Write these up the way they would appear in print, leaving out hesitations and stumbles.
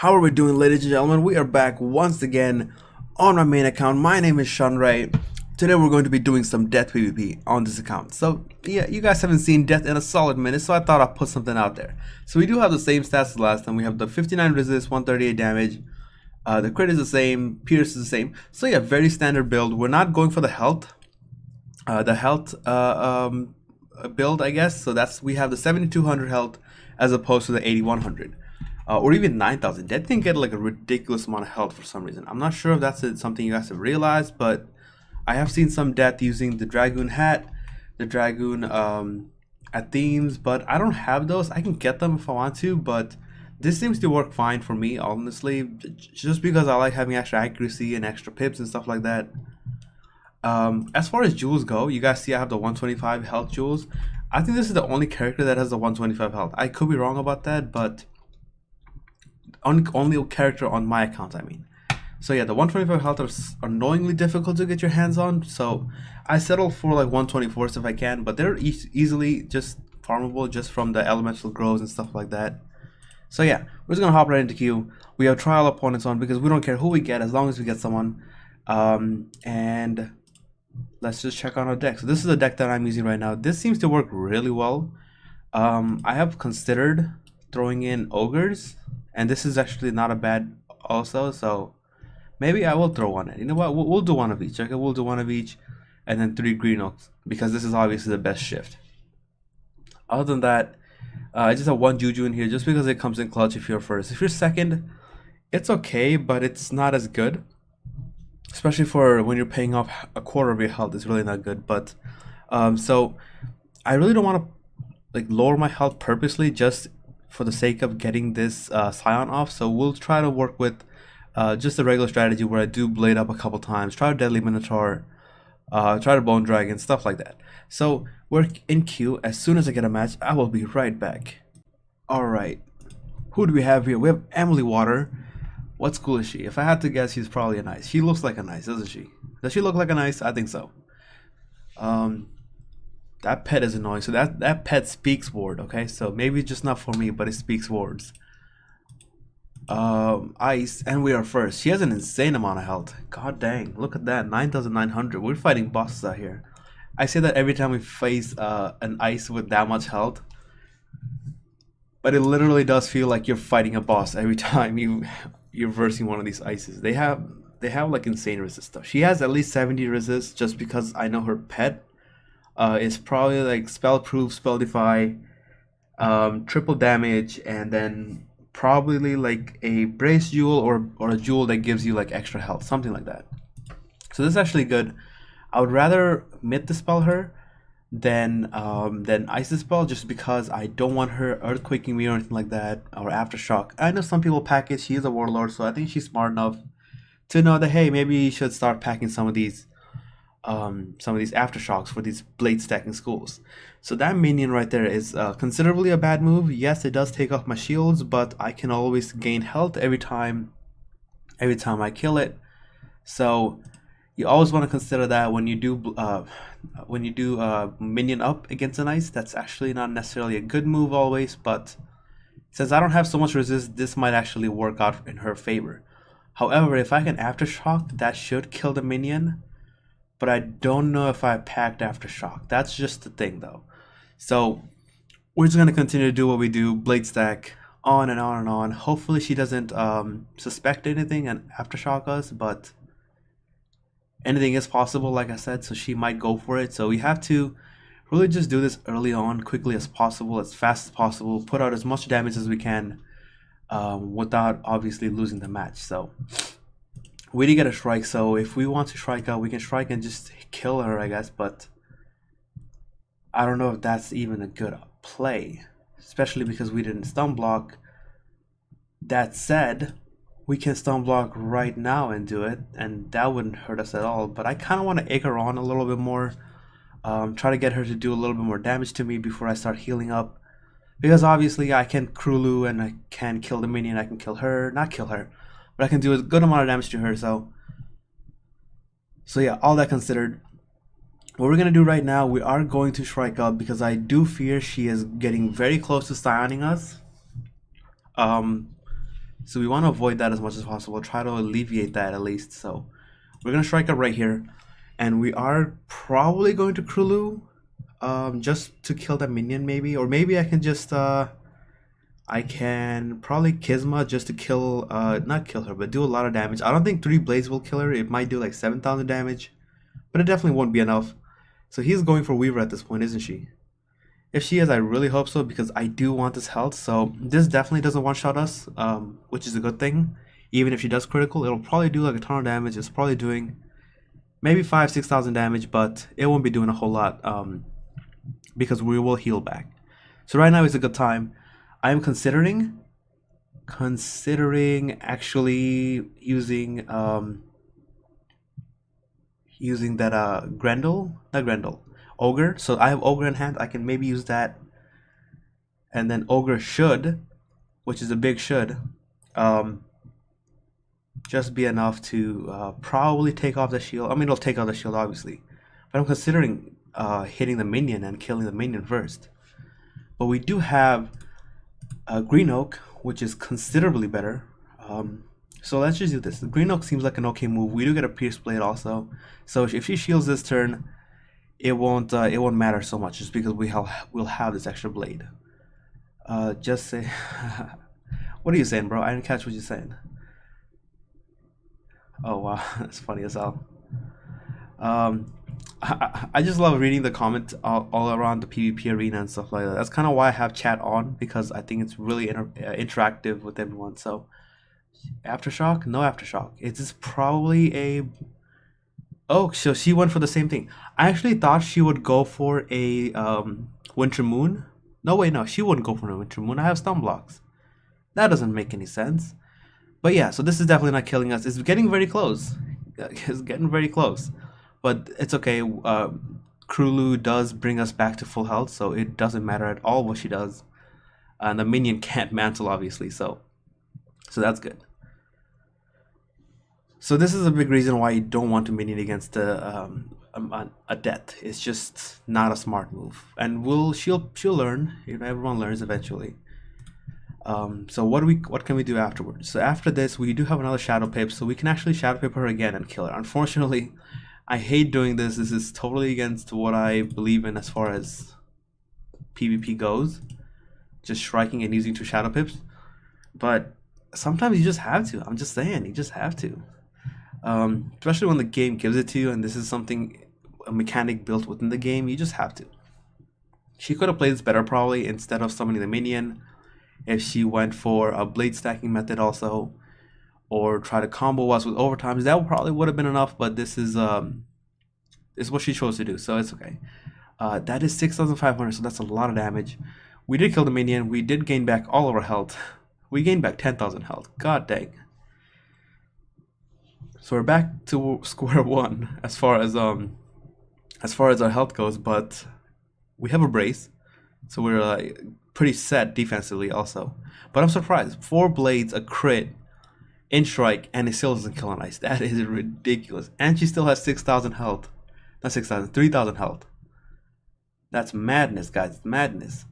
How are we doing, ladies and gentlemen? We are back once again on my main account. My name is Shanray. Today we're going to be doing some death PvP on this account. So yeah, you guys haven't seen death in a solid minute, so I thought I'd put something out there. So we do have the same stats as last time. We have the 59 resist, 138 damage. The crit is the same, pierce is the same. So yeah, very standard build. We're not going for the health. Build, I guess. So we have the 7200 health as opposed to the 8100. Or even 9,000. That thing get like a ridiculous amount of health for some reason. I'm not sure if that's something you guys have realized, but I have seen some death using the Dragoon hat, the Dragoon at themes, but I don't have those. I can get them if I want to, but this seems to work fine for me, honestly, just because I like having extra accuracy and extra pips and stuff like that. As far as jewels go, you guys see I have the 125 health jewels. I think this is the only character that has the 125 health. I could be wrong about that, but only character on my account, I mean. So yeah, the 125 health are annoyingly difficult to get your hands on, so I settle for like 124s if I can, but they're easily just farmable just from the elemental grows and stuff like that. So yeah, we're just gonna hop right into queue. We have trial opponents on because we don't care who we get as long as we get someone. And let's just check on our deck. So this is the deck that I'm using right now. This seems to work really well. I have considered throwing in ogres, and this is actually not a bad also, so maybe I will throw one in. You know what, we'll do one of each. Okay, we'll do one of each and then 3 green oaks because this is obviously the best shift. Other than that, I just have 1 juju in here just because it comes in clutch if you're first. If you're second, it's okay, but it's not as good, especially for when you're paying off a quarter of your health. It's really not good. But so I really don't want to like lower my health purposely just for the sake of getting this Scion off. So we'll try to work with just the regular strategy where I do blade up a couple times, try to deadly minotaur, try to bone dragon, stuff like that. So we're in queue. As soon as I get a match, I will be right back. Alright, who do we have here? We have Emily Water. What school is she? If I had to guess, she's probably a nice. She looks like a nice, doesn't she? Does she look like a nice? I think so. That pet is annoying. So that pet speaks word, okay? So maybe it's just not for me, but it speaks words. Ice, and we are first. She has an insane amount of health. God dang, look at that, 9,900. We're fighting bosses out here. I say that every time we face an ice with that much health, but it literally does feel like you're fighting a boss every time you're versing one of these ices. They have like insane resist stuff. She has at least 70 resist just because I know her pet is probably like spell proof, spell defy, triple damage, and then probably like a brace jewel or a jewel that gives you like extra health, something like that. So this is actually good. I would rather mid dispel her than ice dispel just because I don't want her earthquaking me or anything like that, or aftershock. I know some people pack it. She is a warlord, so I think she's smart enough to know that hey, maybe you should start packing some of these aftershocks for these blade stacking schools. So that minion right there is considerably a bad move. Yes, it does take off my shields, but I can always gain health every time I kill it. So you always want to consider that when you do minion up against an ice. That's actually not necessarily a good move always, but since I don't have so much resist, this might actually work out in her favor. However, if I can aftershock, that should kill the minion. But I don't know if I packed aftershock. That's just the thing though. So we're just gonna continue to do what we do, blade stack on and on and on. Hopefully she doesn't suspect anything and aftershock us, but anything is possible, like I said, so she might go for it. So we have to really just do this early on, quickly as possible, as fast as possible, put out as much damage as we can without obviously losing the match. So we did get a strike, so if we want to strike out, we can strike and just kill her, I guess, but I don't know if that's even a good play, especially because we didn't stun block. That said, we can stun block right now and do it, and that wouldn't hurt us at all, but I kind of want to egg her on a little bit more, try to get her to do a little bit more damage to me before I start healing up, because obviously I can Krulu and I can kill the minion, I can kill her, not kill her, but I can do a good amount of damage to her. So yeah, all that considered, what we're gonna do right now, we are going to strike up because I do fear she is getting very close to sioning us. So we want to avoid that as much as possible. Try to alleviate that at least. So we're gonna strike up right here, and we are probably going to Krulu, just to kill that minion maybe, or maybe I can just I can probably Kisma just to kill, not kill her, but do a lot of damage. I don't think 3 blades will kill her. It might do like 7,000 damage, but it definitely won't be enough. So he's going for Weaver at this point, isn't she? If she is, I really hope so, because I do want this health. So this definitely doesn't one-shot us, which is a good thing. Even if she does critical, it'll probably do like a ton of damage. It's probably doing maybe 5,000-6,000 damage, but it won't be doing a whole lot, because we will heal back. So right now is a good time. I am considering actually using using that Grendel, not Grendel, Ogre. So I have Ogre in hand. I can maybe use that, and then Ogre should, which is a big should, just be enough to probably take off the shield. I mean, it'll take off the shield obviously, but I'm considering hitting the minion and killing the minion first. But we do have Green Oak, which is considerably better. So let's just do this. The Green Oak seems like an okay move. We do get a Pierce Blade also. So if she shields this turn, it won't matter so much, just because we'll have this extra blade. Just say, what are you saying, bro? I didn't catch what you're saying. Oh wow, that's funny as hell. I just love reading the comments all around the PvP arena and stuff like that. That's kind of why I have chat on, because I think it's really interactive with everyone. So Aftershock, no Aftershock. It's probably a... Oh, so she went for the same thing. I actually thought she would go for a Winter Moon. No, wait, no, she wouldn't go for a Winter Moon. I have stun blocks. That doesn't make any sense. But yeah, so this is definitely not killing us. It's getting very close. It's getting very close. But it's okay. Krulu does bring us back to full health, so it doesn't matter at all what she does. And the minion can't mantle, obviously, so that's good. So this is a big reason why you don't want to minion against a death. It's just not a smart move. And she'll learn. You know, everyone learns eventually. So what can we do afterwards? So after this, we do have another Shadow Pip, so we can actually Shadow Pip her again and kill her. Unfortunately, I hate doing this. This is totally against what I believe in as far as PvP goes. Just striking and using 2 Shadow Pips. But sometimes you just have to. I'm just saying, you just have to. Especially when the game gives it to you, and this is a mechanic built within the game, you just have to. She could have played this better probably, instead of summoning the minion. If she went for a blade stacking method also, or try to combo us with overtimes, that probably would have been enough, but this is what she chose to do, so it's okay. That is 6,500, so that's a lot of damage. We did kill the minion. We did gain back all of our health. We gained back 10,000 health. God dang. So we're back to square one as far as our health goes, but we have a brace, so we're pretty set defensively also. But I'm surprised. 4 blades, a crit, in strike, and it still doesn't kill on ice. That is ridiculous. And she still has 6,000 health. Not 6,000, 3,000 health. That's madness, guys. It's madness.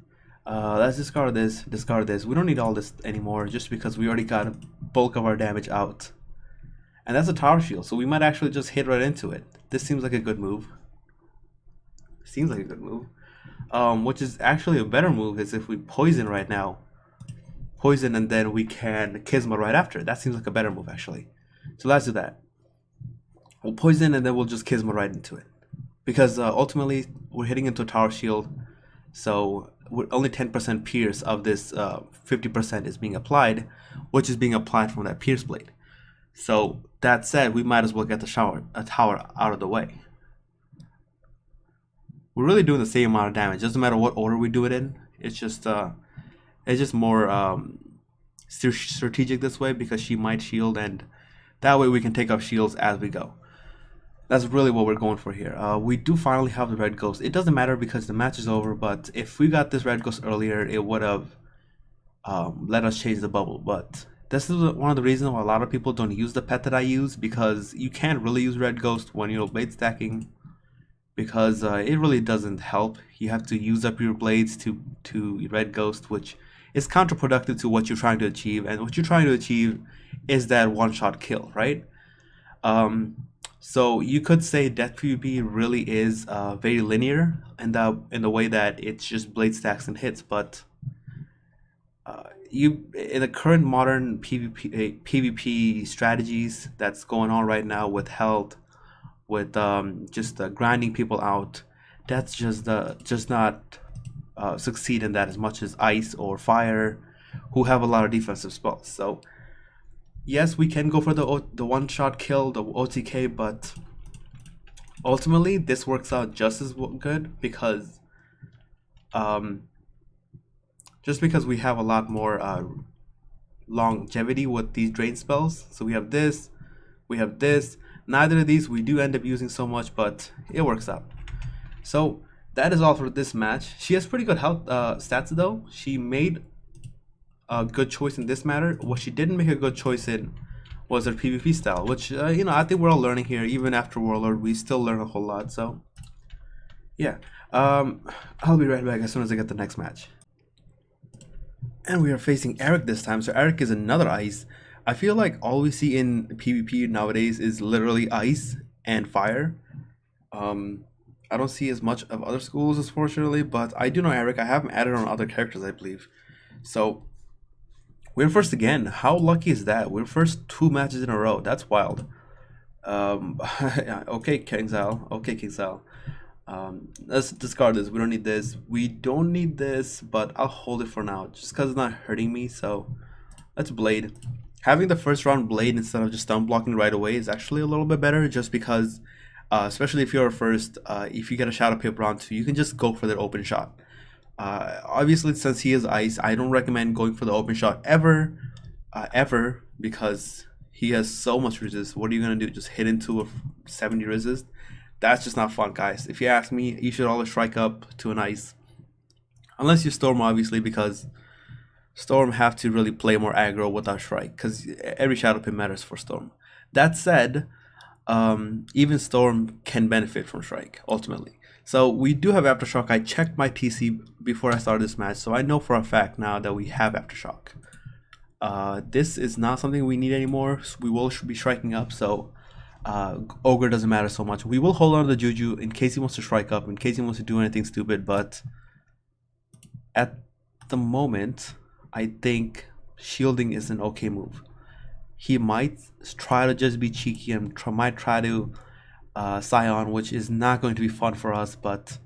Let's discard this, discard this. We don't need all this anymore, just because we already got a bulk of our damage out. And that's a tower shield, so we might actually just hit right into it. This seems like a good move. Seems like a good move. Which is actually a better move is if we poison right now. Poison, and then we can Kisma right after. That seems like a better move actually. So let's do that. We'll poison and then we'll just Kisma right into it. Because ultimately we're hitting into a tower shield. So we're only 10% pierce of this 50% is being applied, which is being applied from that pierce blade. So that said, we might as well get the tower out of the way. We're really doing the same amount of damage. Doesn't matter what order we do it in. It's just more strategic this way, because she might shield, and that way we can take up shields as we go. That's really what we're going for here. We do finally have the red ghost. It doesn't matter because the match is over, but if we got this red ghost earlier, it would have let us change the bubble. But this is one of the reasons why a lot of people don't use the pet that I use, because you can't really use red ghost when you're blade stacking, because it really doesn't help. You have to use up your blades to red ghost, which is counterproductive to what you're trying to achieve, and what you're trying to achieve is that one-shot kill, right? So you could say Death PvP really is very linear in the way that it's just blade stacks and hits, but you in the current modern PvP strategies that's going on right now with health, with just grinding people out, that's just not succeed in that as much as ice or fire, who have a lot of defensive spells. So yes, we can go for the one shot kill, the OTK, but ultimately this works out just as good because just because we have a lot more longevity with these drain spells. So we have this, we have this. Neither of these we do end up using so much, but it works out. So that is all for this match. She has pretty good health stats though. She made a good choice in this matter. What she didn't make a good choice in was her PvP style, which you know, I think we're all learning here. Even after Warlord, we still learn a whole lot. So yeah, I'll be right back as soon as I get the next match. And we are facing Eric this time. So Eric is another ice. I feel like all we see in PvP nowadays is literally ice and fire. I don't see as much of other schools, unfortunately, but I do know Eric. I have him added on other characters, I believe. So we're first again. How lucky is that? We're first 2 matches in a row. That's wild. Okay, King Sal. Okay, King Sal. Let's discard this. We don't need this. We don't need this, but I'll hold it for now just because it's not hurting me. So let's Blade. Having the first round Blade instead of just stun blocking right away is actually a little bit better, just because especially if you're a first, if you get a Shadow Pip round 2, you can just go for that open shot. Obviously, since he is ice, I don't recommend going for the open shot ever, because he has so much resist. What are you going to do? Just hit into a 70 resist? That's just not fun, guys. If you ask me, you should always strike up to an ice. Unless you Storm, obviously, because Storm have to really play more aggro without strike, because every Shadow Pip matters for Storm. That said, even Storm can benefit from strike, ultimately. So we do have Aftershock. I checked my TC before I started this match, so I know for a fact now that we have Aftershock. This is not something we need anymore. So we will be striking up, so Ogre doesn't matter so much. We will hold on to the Juju in case he wants to strike up, in case he wants to do anything stupid, but at the moment, I think shielding is an okay move. He might try to just be cheeky and might try to Scion, which is not going to be fun for us, but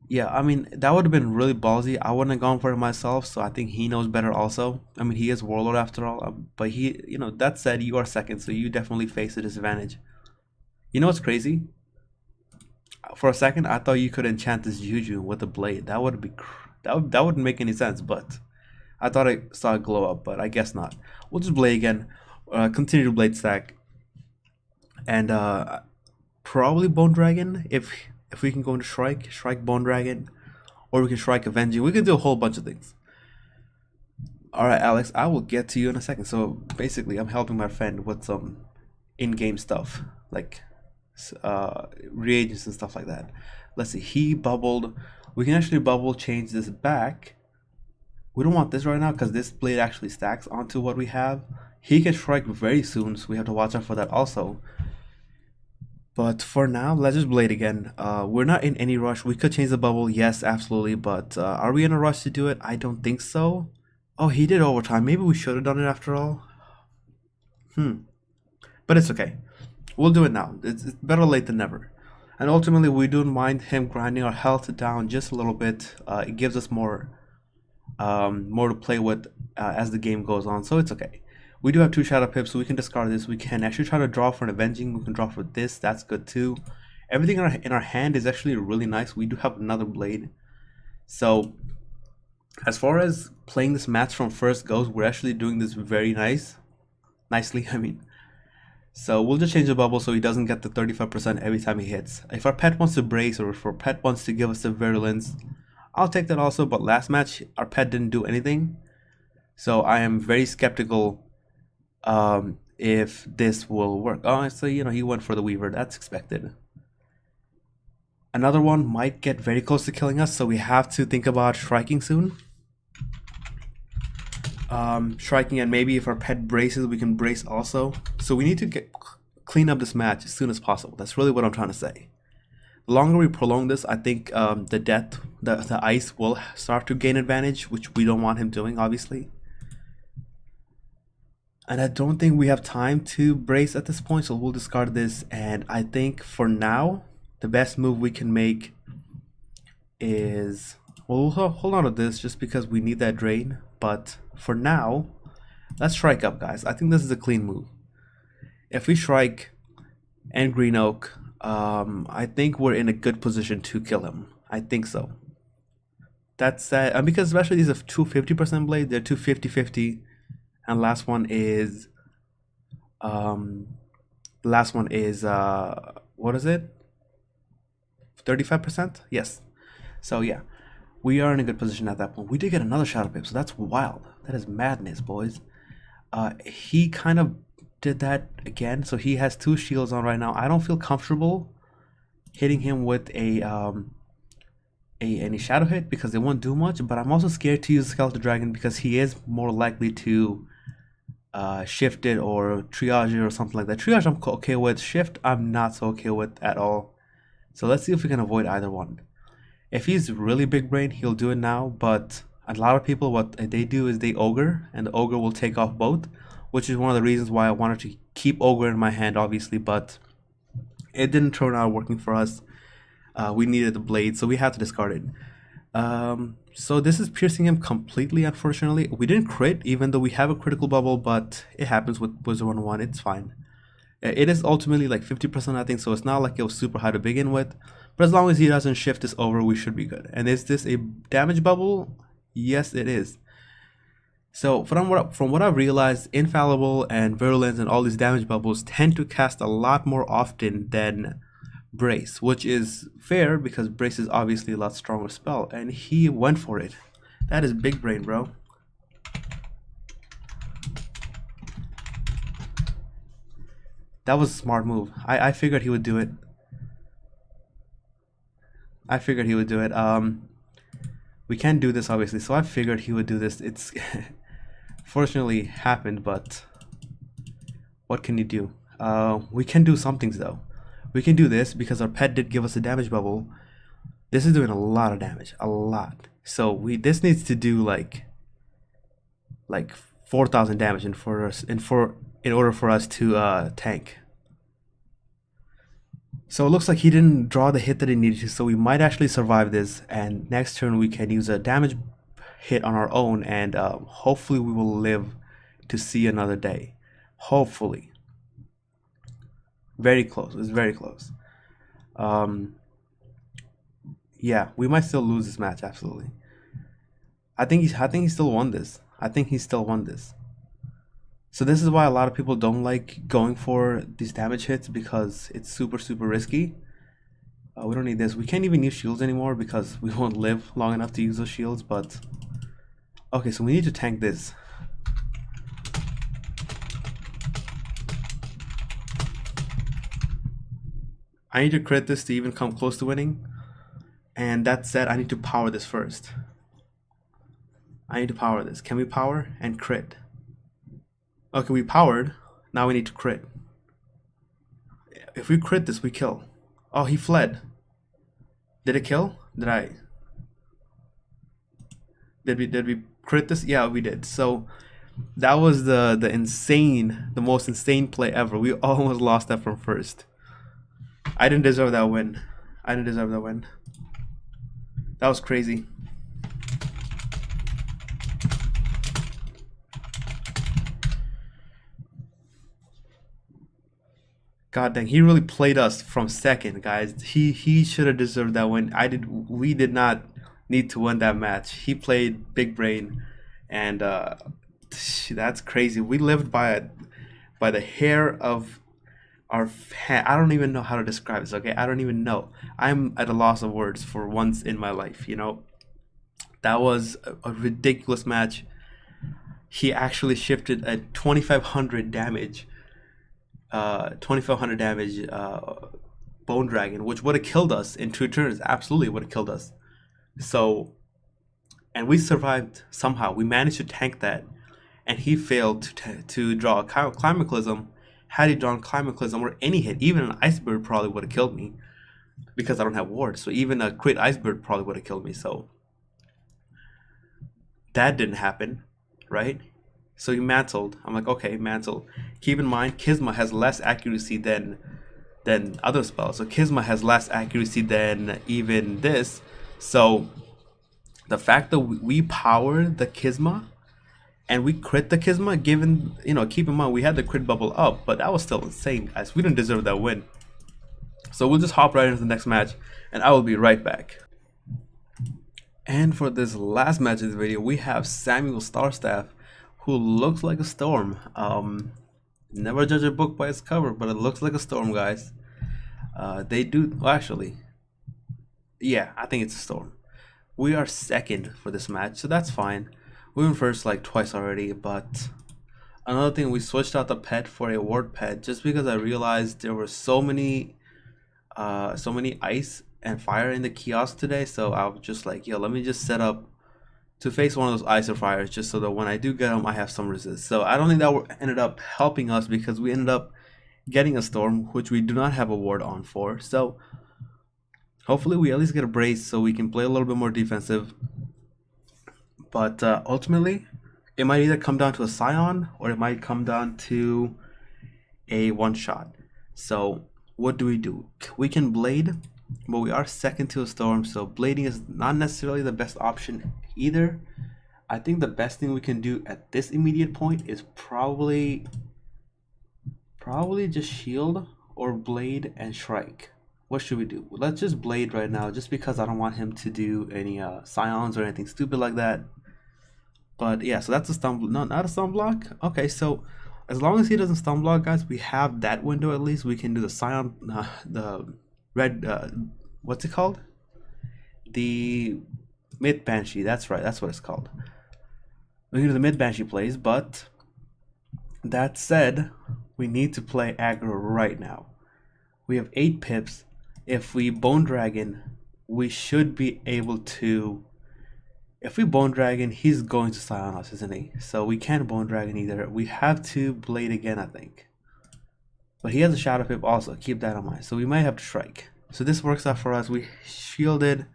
yeah, I mean, that would have been really ballsy. I wouldn't have gone for it myself, so I think he knows better also. I mean, he is Warlord after all, but he, you know, that said, you are second, so you definitely face a disadvantage. You know what's crazy? For a second, I thought you could enchant this Juju with a blade. That would be, that wouldn't make any sense, but I thought I saw it glow up, but I guess not. We'll just Blade again, continue to Blade stack, and probably Bone Dragon if we can go into Strike Bone Dragon, or we can Strike Avenging. We can do a whole bunch of things. Alright, Alex, I will get to you in a second. So basically, I'm helping my friend with some in-game stuff, like reagents and stuff like that. Let's see, he bubbled. We can actually bubble change this back. We don't want this right now because this blade actually stacks onto what we have. He can strike very soon, so we have to watch out for that also. But for now, let's just Blade again. We're not in any rush. We could change the bubble, yes, absolutely. But are we in a rush to do it? I don't think so. Oh, he did overtime. Maybe we should have done it after all. But it's okay. We'll do it now. It's better late than never. And ultimately, we don't mind him grinding our health down just a little bit. It gives us more to play with as the game goes on, so it's okay. We do have 2 Shadow Pips, so we can discard this. We can actually try to draw for an Avenging. We can draw for this. That's good too. Everything in our hand is actually really nice. We do have another Blade. So as far as playing this match from first goes, we're actually doing this very nicely, I mean. So we'll just change the bubble so he doesn't get the 35% every time he hits. If our pet wants to brace, or if our pet wants to give us the virulence, I'll take that also. But last match, our pet didn't do anything. So I am very skeptical if this will work. Oh, so you know, he went for the Weaver. That's expected. Another one might get very close to killing us, so we have to think about striking soon. striking, and maybe if our pet braces, we can brace also. So we need to clean up this match as soon as possible. That's really what I'm trying to say. The longer we prolong this, I think the ice will start to gain advantage, which we don't want him doing, obviously. And I don't think we have time to brace at this point, so we'll discard this. And I think for now, the best move we can make is, well, we'll hold on to this just because we need that drain. But for now, let's strike up, guys. I think this is a clean move. If we strike and green oak, I think we're in a good position to kill him. I think so. That's because especially these are two 50% blade, they're two 50-50. And last one is what is it? 35%? Yes. So yeah, we are in a good position at that point. We did get another shadow pip, so that's wild. That is madness, boys. He kind of did that again, so he has two shields on right now. I don't feel comfortable hitting him with any shadow hit because they won't do much, but I'm also scared to use Skeleton Dragon because he is more likely to shift it or triage it or something like that. Triage I'm okay with, shift I'm not so okay with at all. So let's see if we can avoid either one. If he's really big brain, he'll do it now, but a lot of people, what they do is they ogre, and the ogre will take off both, which is one of the reasons why I wanted to keep ogre in my hand, obviously, but it didn't turn out working for us. We needed the blade, so we had to discard it. So this is piercing him completely, unfortunately. We didn't crit, even though we have a critical bubble, but it happens with Wizard101, it's fine. It is ultimately like 50%, I think, so it's not like it was super high to begin with. But as long as he doesn't shift this over, we should be good. And is this a damage bubble? Yes, it is. So from what I've realized, Infallible and Virulence and all these damage bubbles tend to cast a lot more often than Brace, which is fair because Brace is obviously a lot stronger spell, and he went for it. That is big brain, bro. That was a smart move. I figured he would do it. We can't do this, obviously, so I figured he would do this. It's fortunately happened, but what can you do? We can do some things, though. We can do this because our pet did give us a damage bubble. This is doing a lot of damage, a lot. So this needs to do like 4,000 damage in order for us to tank. So it looks like he didn't draw the hit that he needed to, so we might actually survive this, and next turn we can use a damage hit on our own, and hopefully we will live to see another day. Hopefully. Very close. It's very close. Yeah, we might still lose this match, absolutely. I think he still won this. So this is why a lot of people don't like going for these damage hits, because it's super risky. We don't need this. We can't even use shields anymore because we won't live long enough to use those shields, but okay, so we need to tank this. I need to crit this to even come close to winning, and that said, I need to power this first. I need to power this. Can we power and crit? Okay, we powered. Now we need to crit. If we crit this, we kill. Oh, he fled. Did it kill? Did we crit this? Yeah, we did. So that was the most insane play ever. We almost lost that from first. I didn't deserve that win. That was crazy. God dang, he really played us from second, guys. He should have deserved that win. We did not need to win that match. He played big brain, and that's crazy. We lived by the hair of our hand. I don't even know how to describe this, okay? I don't even know. I'm at a loss of words for once in my life, you know? That was a ridiculous match. He actually shifted a 2500 damage. 2500 damage Bone Dragon, which would have killed us in 2 turns. Absolutely would have killed us. So, and we survived somehow. We managed to tank that, and he failed to draw a Climaclysm. Had he drawn Climaclysm or any hit, even an Iceberg probably would have killed me because I don't have wards. So even a crit Iceberg probably would have killed me. So that didn't happen, right? So he mantled. I'm like, okay, mantle. Keep in mind, Kisma has less accuracy than other spells. So Kisma has less accuracy than even this. So the fact that we power the Kisma and we crit the Kisma, given, keep in mind we had the crit bubble up, but that was still insane, guys. We didn't deserve that win. So we'll just hop right into the next match, and I will be right back. And for this last match of the video, we have Samuel Starstaff, who looks like a storm. Never judge a book by its cover, but it looks like a storm, guys. They do, well, actually, yeah, I think it's a storm. We are second for this match, so that's fine. We went first like twice already, but another thing, we switched out the pet for a ward pet just because I realized there were so many ice and fire in the kiosk today. So I was just like, yo, let me just set up to face one of those ice or fires just so that when I do get them, I have some resist. So I don't think that ended up helping us because we ended up getting a storm, which we do not have a ward on for. So hopefully we at least get a brace so we can play a little bit more defensive. But ultimately, it might either come down to a Scion or it might come down to a one-shot. So what do? We can Blade, but we are second to a Storm, so blading is not necessarily the best option either. I think the best thing we can do at this immediate point is probably just shield or Blade and Shrike. What should we do? Let's just Blade right now, just because I don't want him to do any Scions or anything stupid like that. But yeah, so that's a stun, no, not a stun block. Okay, so as long as he doesn't stun block, guys, we have that window at least. We can do the Scion, the red, what's it called? The mid Banshee. That's right, that's what it's called. We can do the mid Banshee plays, but that said, we need to play aggro right now. We have 8 pips. If we Bone Dragon, we should be able to. If we Bone Dragon, he's going to Scion us, isn't he? So we can't Bone Dragon either. We have to Blade again, I think. But he has a Shadow Pip also, keep that in mind. So we might have to Shrike. So this works out for us. We shielded,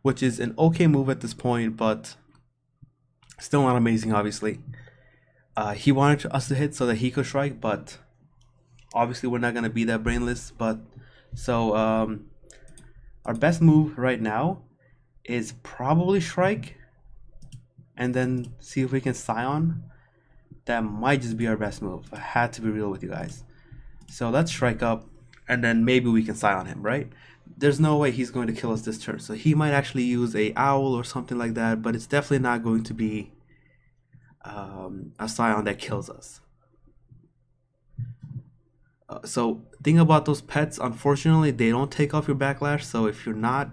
which is an okay move at this point, but still not amazing, obviously. He wanted us to hit so that he could Shrike, but obviously we're not going to be that brainless. But so our best move right now is probably Shrike, and then see if we can Scion. That might just be our best move. I had to be real with you guys. So let's Shrike up, and then maybe we can Scion him, right? There's no way he's going to kill us this turn, so he might actually use a Owl or something like that, but it's definitely not going to be a Scion that kills us. So thing about those pets, unfortunately, they don't take off your backlash. So if you're not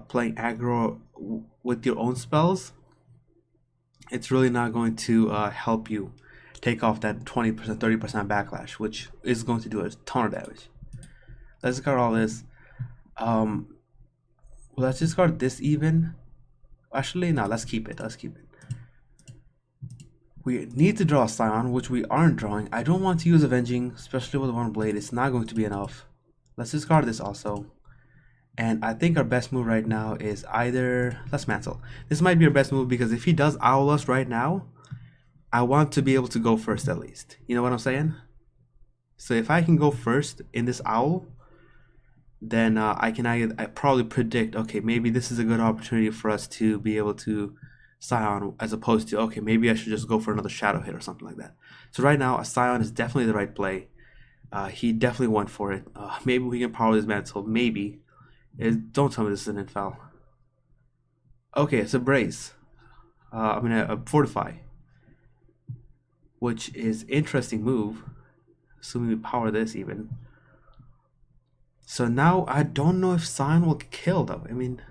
playing aggro with your own spells, it's really not going to help you take off that 20%, 30% backlash, which is going to do a ton of damage. Let's discard all this. Let's discard this even. Actually, no, let's keep it. Let's keep it. We need to draw a Scion, which we aren't drawing. I don't want to use Avenging, especially with one blade. It's not going to be enough. Let's discard this also. And I think our best move right now is either... Let's Mantle. This might be our best move because if he does Owl us right now, I want to be able to go first at least. You know what I'm saying? So if I can go first in this Owl, then I probably predict, okay, maybe this is a good opportunity for us to be able to Scion, as opposed to, okay, maybe I should just go for another Shadow hit or something like that. So right now, a Scion is definitely the right play. He definitely went for it. Maybe we can power this Mantle, maybe. Don't tell me this is an Infal. Okay, it's a Brace. I'm gonna Fortify, which is interesting move. Assuming we power this even. So now I don't know if Scion will kill though. I mean,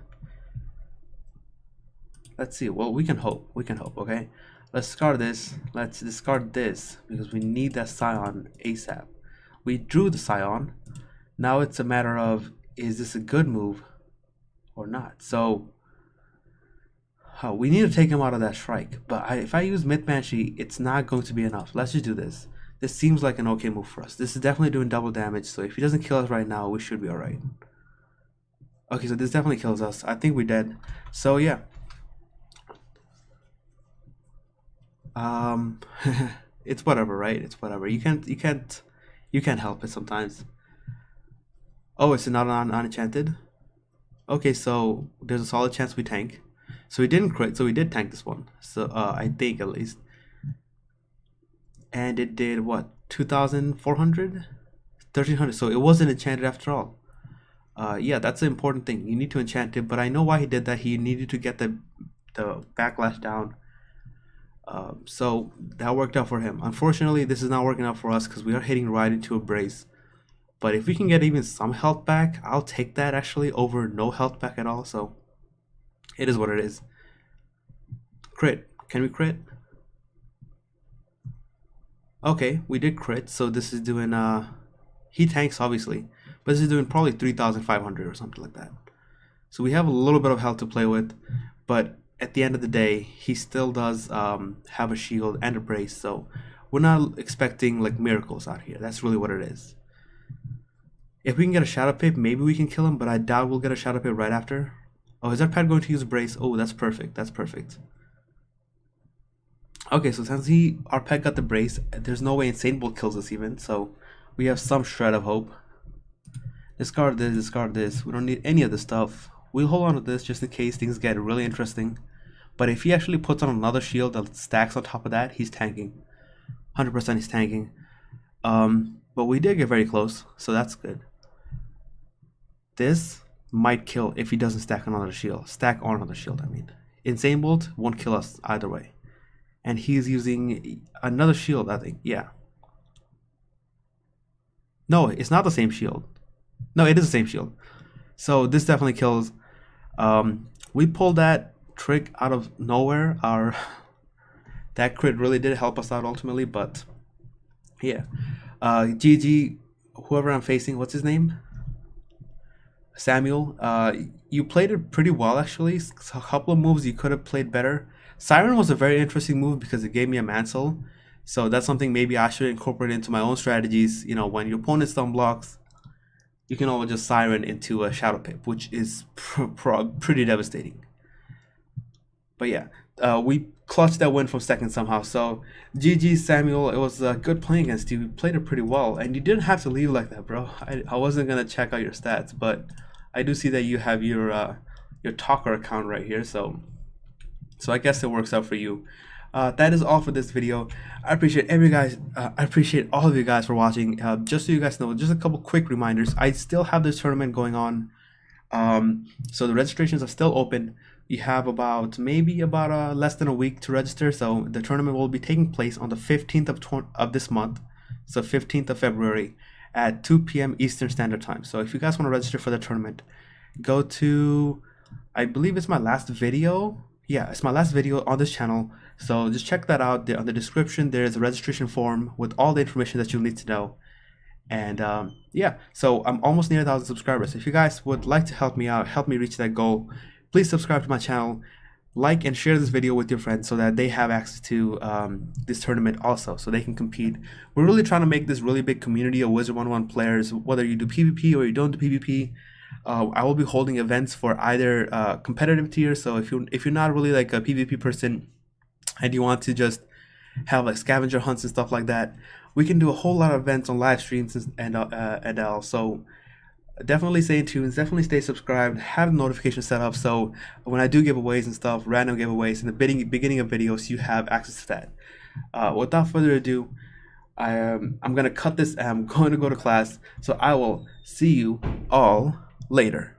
let's see. Well, we can hope. We can hope. Okay, let's discard this. Let's discard this because we need that Scion ASAP. We drew the Scion. Now it's a matter of, is this a good move or not? So Oh, we need to take him out of that strike, but if I use Myth Banshee, it's not going to be enough. Let's just do this. This seems like an okay move for us. This is definitely doing double damage, so if he doesn't kill us right now, we should be alright. Okay, so this definitely kills us. I think we're dead. So yeah. It's whatever, right? It's whatever. You can't help it sometimes. Oh, it's not unenchanted. Okay, so there's a solid chance we tank. So we didn't crit, so we did tank this one. So I think at least. And it did what? 2,400? 1,300. So it wasn't enchanted after all. Yeah, that's the important thing. You need to enchant it, but I know why he did that. He needed to get the backlash down. So that worked out for him. Unfortunately, this is not working out for us because we are hitting right into a brace. But if we can get even some health back, I'll take that actually over no health back at all. So it is what it is. Crit. Can we crit? Okay, we did crit. So this is doing he tanks obviously, but this is doing probably 3,500 or something like that. So we have a little bit of health to play with, but at the end of the day, he still does have a shield and a brace. So we're not expecting like miracles out here. That's really what it is. If we can get a Shadow Pip, maybe we can kill him, but I doubt we'll get a Shadow Pip right after. Oh, is our pet going to use brace? Oh, that's perfect. That's perfect. Okay, so since our pet got the brace, there's no way Insane Bolt kills us even, so we have some shred of hope. Discard this, discard this. We don't need any of this stuff. We'll hold on to this just in case things get really interesting. But if he actually puts on another shield that stacks on top of that, he's tanking. 100% he's tanking. But we did get very close, so that's good. This might kill if he doesn't stack another shield. Stack on another shield, I mean. Insane Bolt won't kill us either way. And he's using another shield, I think. Yeah. No, it's not the same shield. No, it is the same shield. So this definitely kills. We pulled that trick out of nowhere. That crit really did help us out ultimately, but yeah. GG, whoever I'm facing, what's his name? Samuel. You played it pretty well actually. A couple of moves you could have played better. Siren was a very interesting move because it gave me a Mansell. So that's something maybe I should incorporate into my own strategies. You know, when your opponent stun blocks, you can always just Siren into a Shadow Pip, which is pretty devastating. But yeah, we clutched that win from second somehow. So GG Samuel, it was good playing against you. You played it pretty well, and you didn't have to leave like that, bro. I wasn't gonna check out your stats, but I do see that you have your talker account right here. So I guess it works out for you. That is all for this video. I appreciate I appreciate all of you guys for watching. Just so you guys know, just a couple quick reminders. I still have this tournament going on. So the registrations are still open. You have maybe about less than a week to register. So the tournament will be taking place on the 15th of this month. So 15th of February at 2 p.m. Eastern Standard Time. So if you guys want to register for the tournament, go to, I believe it's my last video. Yeah, it's my last video on this channel. So just check that out. There on the description, there is a registration form with all the information that you'll need to know. And yeah, so I'm almost near 1,000 subscribers. If you guys would like to help me out, help me reach that goal, please subscribe to my channel, like and share this video with your friends so that they have access to this tournament also, so they can compete. We're really trying to make this really big community of Wizard101 players, whether you do PvP or you don't do PvP. I will be holding events for either competitive tier. So if you're not really like a PvP person and you want to just have like scavenger hunts and stuff like that, we can do a whole lot of events on live streams and all. So definitely stay tuned, definitely stay subscribed, have notifications set up so when I do giveaways and stuff, random giveaways in the beginning of videos, you have access to that. Without further ado, I'm gonna cut this and I'm going to go to class, so I will see you all later.